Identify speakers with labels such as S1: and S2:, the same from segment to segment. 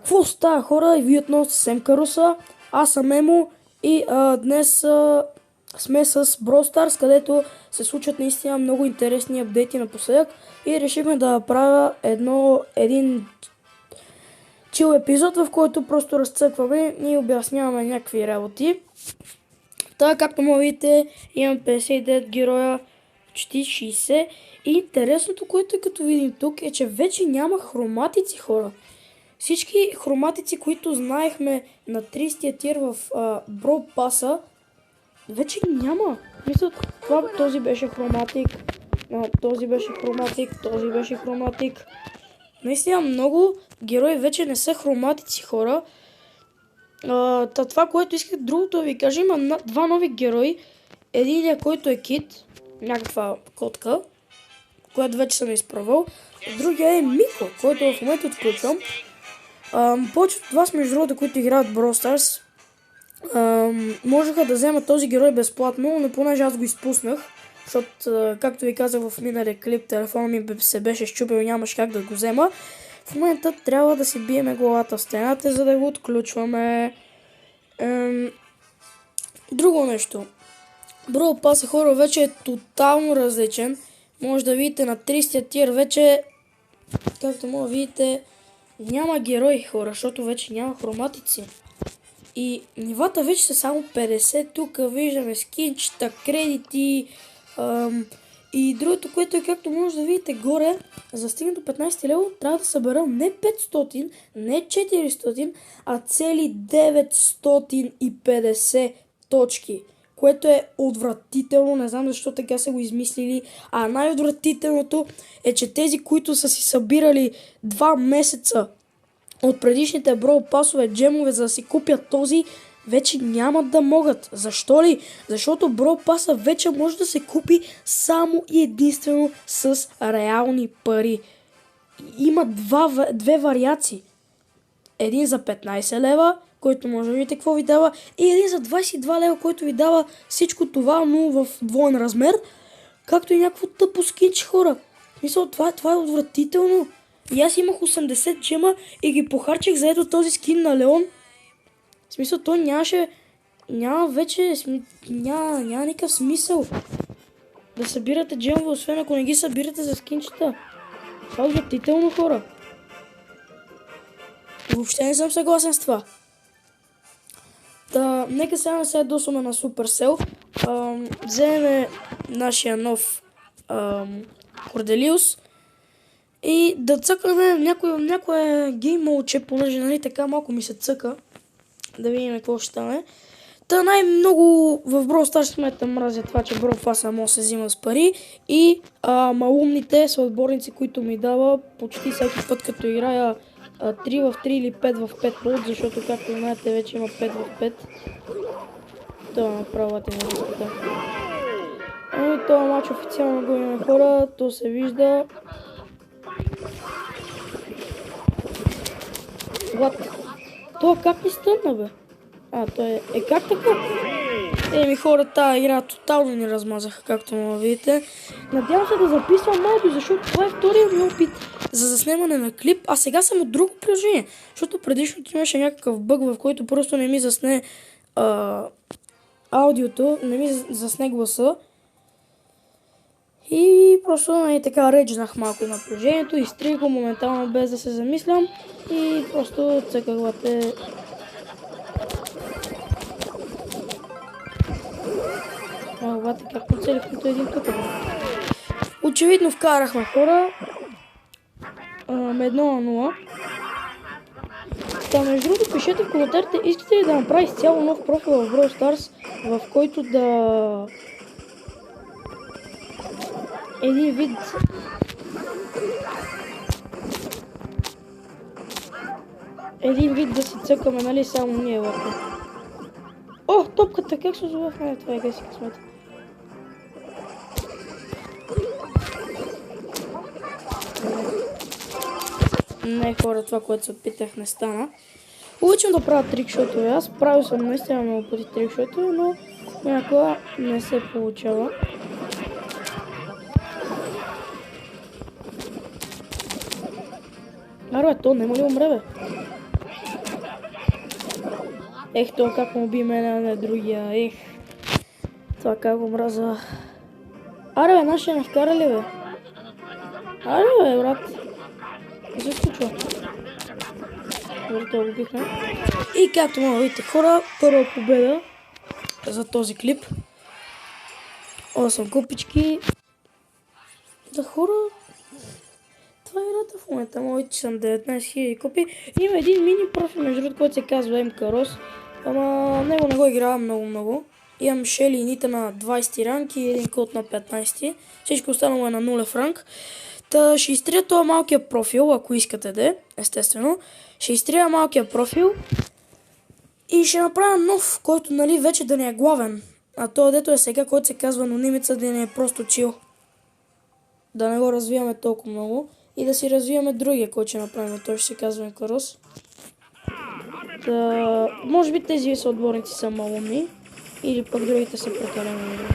S1: Какво става, хора? И вие отново съвсем Каруса. Аз съм Емо и днес сме с Brawl Stars, където се случват наистина много интересни апдейти напоследък и решихме да правя един чил епизод, в който просто разцъкваме и обясняваме някакви работи. Така, както може видите, имам 59 героя, почти 60. И интересното, което като видим тук, е, че вече няма хроматици, хора. Всички хроматици, които знаехме на 30-я тир в Brawl Pass-а, вече няма. Мисля, този беше хроматик, този беше хроматик, този беше хроматик. Наистина много герои вече не са хроматици, хора. Това, което исках другото да ви кажа, има два нови герои. Единият, който е Кит, някаква котка, която вече съм изпробвал. Другия е Мико, който в момента отключвам. Повечето от вас, между другото, които играят Brawl Stars, можеха да вземат този герой безплатно, но понеже аз го изпуснах, защото, както ви казах в миналия клип, телефона ми се беше щупил и нямаше как да го взема. В момента трябва да си биеме главата в стената, за да го отключваме. Друго нещо. Brawl Pass, хора, вече е тотално различен. Може да видите на 30 тир вече, както може да видите, няма герои, хора, защото вече няма хроматици. И нивата вече са само 50. Тук виждаме скинчета, кредити и другото, което е, както може да видите горе, за стигна до 15 лево трябва да събера не 500, не 400, а цели 950 точки, което е отвратително. Не знам защо така са го измислили. А най-отвратителното е, че тези, които са си събирали 2 месеца от предишните Brawl Pass-ове джемове, за да си купят този, вече няма да могат. Защо ли? Защото Brawl Pass-а вече може да се купи само и единствено с реални пари. Има две вариации. Един за 15 лева, който може да видите какво ви дава, и един за 22 лева, който ви дава всичко това, но в двоен размер, както и някакво тъпо скинче, хора. Мисля, това е отвратително. И аз имах 80 джема и ги похарчих за ето този скин на Леон. В смисъл, той няма никакъв смисъл да събирате джемове, освен ако не ги събирате за скинчета. Това е отвратително, хора. Въобще не съм съгласен с това. Нека сега не се ядосваме на Supercell. Вземем нашия нов Корделиус и да цъкаме някое геймолче, понеже нали така малко ми се цъка. Да видим какво ще стане. Най-много в Brawl Stars смета мразя това, че Brawl Pass може да се взима с пари и малумните са отборници, които ми дава почти всеки път, като играя 3 в 3 или 5 в 5 мод, защото както знаете вече има 5 в 5. Това направо те не искате. Това матч официално го имаме, хора, то се вижда. What? Това как ни стънна, бе? Той е как така? Хора, тази игра тотално ни размазаха, както му видите. Надявам се да записвам малко, защото това е втория ми опит за заснемане на клип, а сега съм от друго приложение. Защото предишното имаше някакъв бъг, в който просто не ми засне аудиото, не ми засне гласа. И просто така реджнах малко на приложението, изтрих го моментално без да се замислям и просто цъках лате. Бате, как поцелих нито един тук. Очевидно вкарахме, хора. 1-0. Между другото, пишете в коментарите, искате ли да направя изцяло нов профил в Brawl Stars, в който да... Един вид да си цъкаме, нали, само ние върху. О, топката, как се озова в нея? Това е гъси късмета. Не, хора, това, което се опитах, не стана. Обичам да правя трикшотове. Аз правил съм наистина много пъти трикшотове, но някога не се получава. Арбе, то нема ли умре, бе? Ех, то как му би мене, а не другия. Ех, това как го мраза. Аре, бе, нашия не вкара ли, бе? Аре, бе, брат. Какво се случва? Добре, това го бихме. И както мога видите, хора, първа победа за този клип. 8 купички. Да, хора, това е играта в момента. Моите съм 19 000 купи. Има един мини профил, между другото, който се казва МК Рос. Ама него не го игравам много. Имам Шели и Нита на 20 ранг и един код на 15. Всичко останало е на 0 ранг. Та ще изтрия този малкия профил, ако искате да, естествено. Ще изтрия малкия профил и ще направя нов, който нали вече да не е главен. А то дето е сега, който се казва анонимица, да не е просто чил. Да не го развиваме толкова много и да си развиваме другия, който ще направим. Той ще се казва Карос. Та, може би тези са отборници са малумни или пък другите са прекалено добри.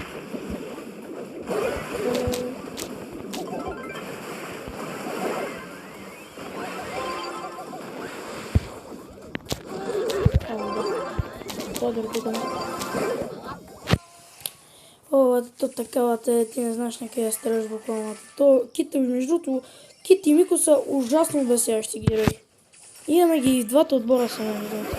S1: О, то такава ти не знаеш на къде стреляш буквално. То Кита, между другото, Кит и Мико са ужасно обесяващи герои. Имаме ги и в двата отбора са между другото.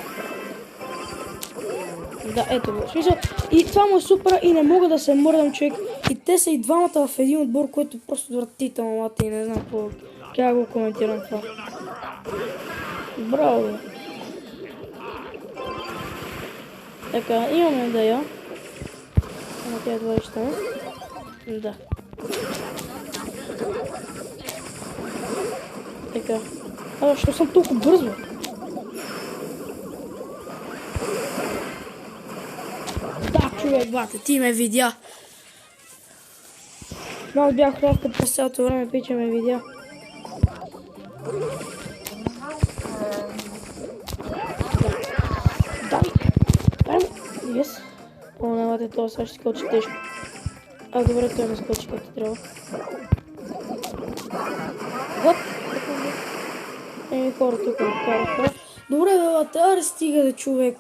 S1: Да, ето го. Смисъл, и това му е супер и не мога да се мърдам, човек. И те са и двамата в един отбор, който е просто отвратително, мата и не знам как го коментирам това. Браво, бе. Така, имаме да я. Ама тя едва ли ще. Да. Така. Защо съм толкова бързо? Да, човек, бате, ти ме видя. Аз бях ловка през цялото време, пича ме видя. Yes. О, навате това, сега ще скочи тежко. А, добре, той не скочи както трябва. Вот! Еми, хора тук откараха. Добре, бе, аре стига да човек.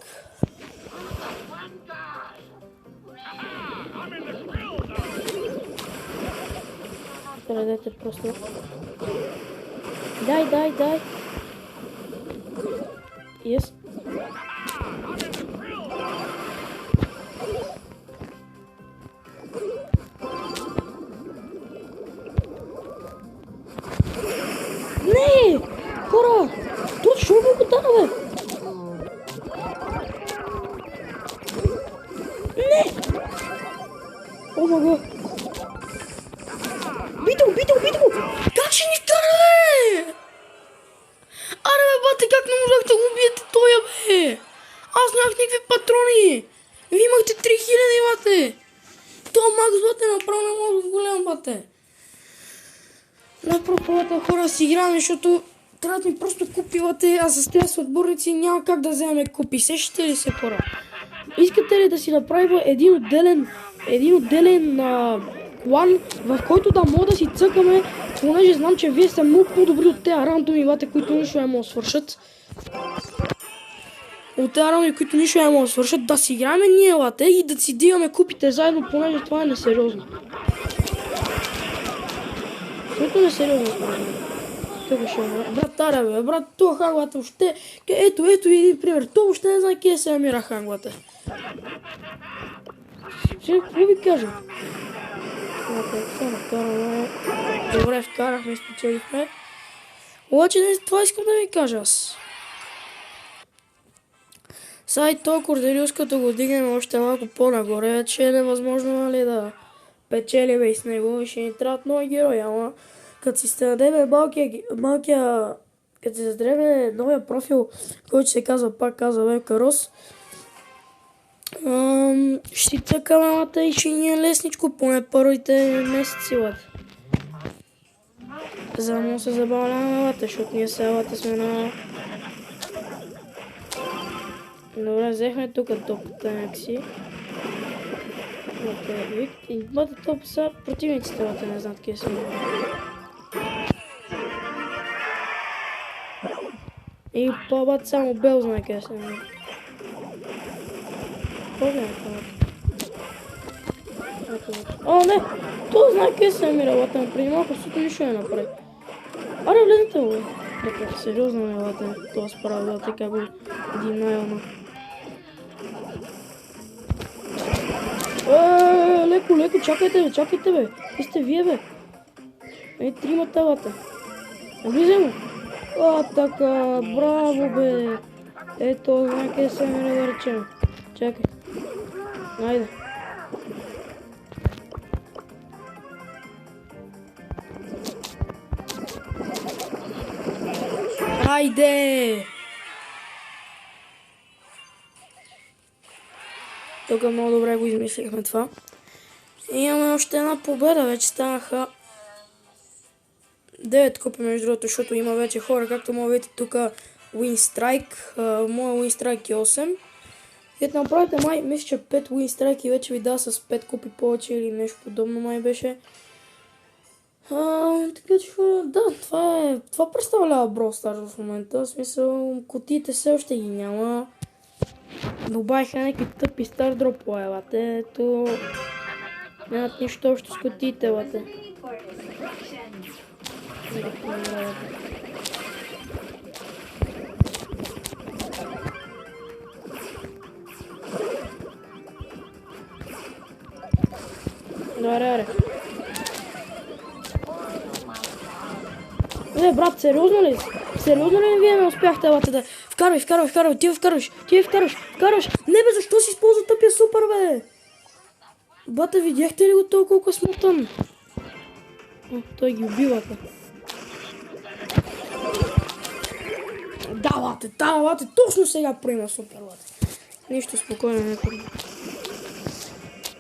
S1: Предете просто. Дай. Yes. Не! Хора! Тут шо го дава, бе? Не! О, мага! Бито го! Как ще ни вкара, бе? Аре, бе, бате, как не можах да го убиете тоя, бе? Аз нямах никакви патрони! Вие имахте 3000, бате! Това Макс, бате, направо не мога да голям, бате! Направо, хора, си играме, защото трябва да ми просто купивате, а с тези отборници няма как да вземем купи. Сещате ли се, хора? Искате ли да си направим един отделен план, в който да мога да си цъкаме, понеже знам, че вие сте много по-добри от тези рандоми, бате, които нищо не могат да свършат. От тези рандоми, които нищо не могат да свършат, да си играме ние, бате, и да си дигаме купите заедно, понеже това е несериозно. Защото е несериозно. Тук ще умра. Брат, аре, бе, брат, това ханглата въобще... Ето един пример. То въобще не знае къде се намира ханглата. Ще какво ви кажа? Добре, вкарахме, спечелихме. Обаче това искам да ви кажа аз. Сега и този Корделиус, като го дигнем още малко по-нагоре, че е невъзможно, нали, да печелим и с него и ще ни трябват нови герои, ама като си създадем като си създадем новия профил, който се казва, пак казва МК Рос, ще си цъкаме лата и ще ни е лесничко, поне първите месеци лата. За да му се забавляваме лата, защото ние сега лата сме на... Добре, взехме тук топата някакси. И бъде топ са противниците, лата не знаят къде са. И по-бат само Бел знае къде са. Използваме това. О, не! Това знае къде се намира латен. Преди малко суто нищо не направи. Аре, влезете му, бе. Така, сериозно не латен. Това справа да така го динайона. Леко, леко, чакайте, бе. Ти сте вие, бе. Тримата лата. Влизай му. Така, браво, бе. Ето, знае къде се намира да речем. Чакай. Айде. Айде! Тук много добре го измислихме това. И имаме още една победа, вече станаха 9 купи между другото, защото има вече хора, както може да видите тук Win Strike, моя Win Strike е 8. Като направите май, мисля, че 5 Win Strike и вече ви дава с 5 купи повече или нещо подобно май беше. Така че да, това представлява Brawl Stars в момента, в смисъл кутиите все още ги няма. Добавиха някакви тъпи стар дропове, лате, ето нямат нищо общо с кутиите, лате. Аре. Не, брат, сериозно ли? Сериозно ли вие не успяхте, лате, да... Вкарвай, ти вкарваш. Не, бе, защо си използва тъпия супер, бе? Бата, видяхте ли го толкова колко е смутан? Той ги убивата. Да, лате, точно сега приема супер, лате. Нищо, спокойно, не трудно.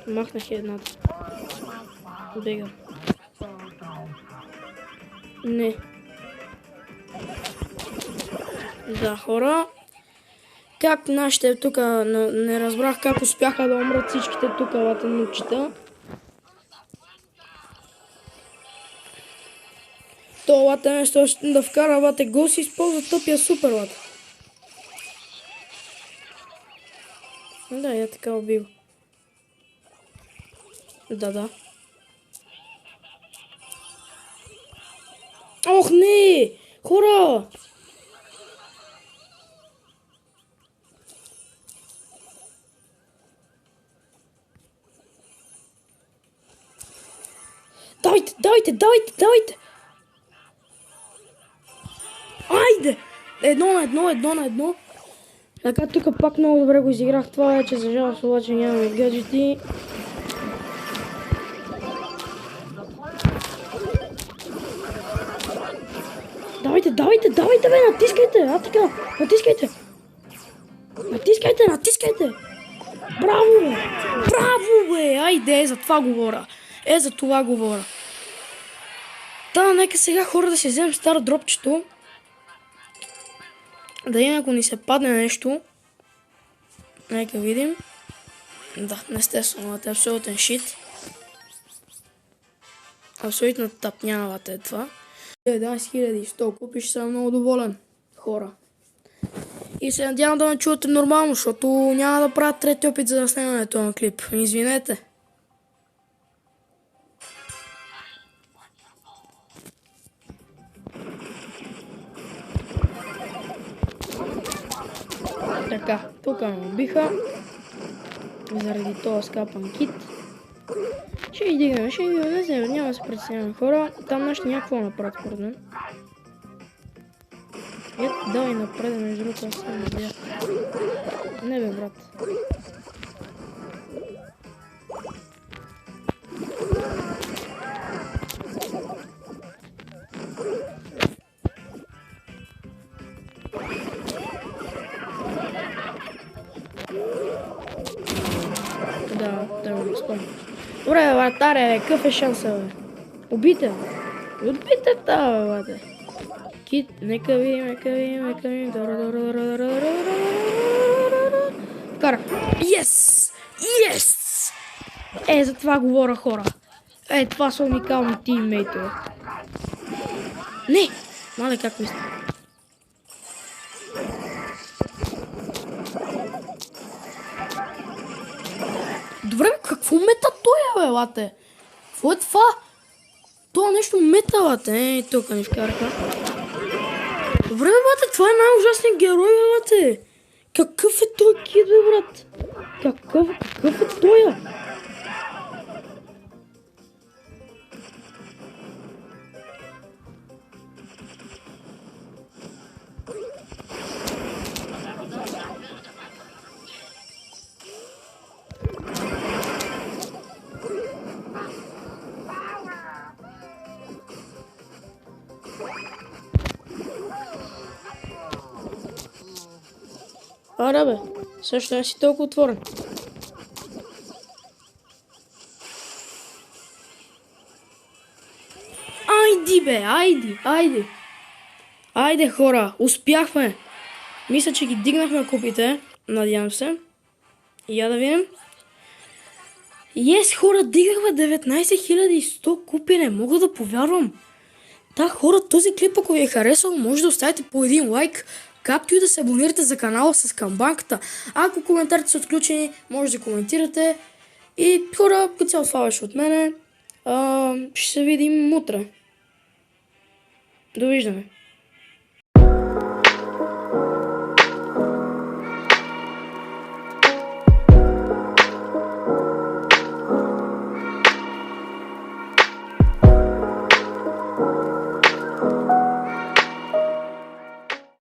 S1: Махнах едната. Бега. Не. Да, хора. Как нашите тук, не разбрах как успяха да умрат всичките тук латенучета. То лата нещо да вкара лате гол си използва тъпия супер лата. Да, я така убил. Да. Ох, не! Хора! Давайте! Айде! Едно на едно. Така, тук пак много добре го изиграх това вече, за жалост, обаче нямаме гаджети. Давайте, бе, натискайте! Натискайте! Браво, бе! Айде, за това говоря. Та, нека сега хора да си вземем старо дропчето. Да имаме, ако ни се падне нещо. Нека видим. Да, естествено, това е абсолютен шит. Абсолютно тъпнявата е това. 11 купиш, съм много доволен, хора. И се надявам да ме чувате нормално, защото няма да правя трети опит за снимането на клип. Извинете. Така, тук ме убиха. Заради този скапан кит. Ще ги дигаме, не знам, няма да се притесняваме, хора. Там нашите някакво направят според мен. Ето, давай напред, между другото, аз съм видя. Не, бе, брат. Да го спомням. Добре, вратаре, какъв е шанса, бе? Убийте, бе, бате. Кит, нека видим. Вкара. Yes! За това говоря, хора. Това са уникални тиммейтове. Не! Мале, как мисля? Добре, бе, какво мета той, бе, лате? Какво е това? Това нещо мета, лате. Тук ни вкараха. Добре, бе, бате, това е най-ужасният герой, бе, бате. Какъв е той кид, бе, брат? Какъв е той? Аре, бе, също не си толкова отворен. Айди, бе, айди. Айде, хора, успяхме. Мисля, че ги дигнахме купите. Надявам се. Я да видим. Хора, дигахме 19100 купи. Не мога да повярвам. Да, хора, този клип, ако ви е харесал, може да оставите по един лайк, както и да се абонирате за канала с камбанката. Ако коментарите са отключени, може да коментирате. И хора, като цяло това беше от мене. Ще се видим утре. Довиждане.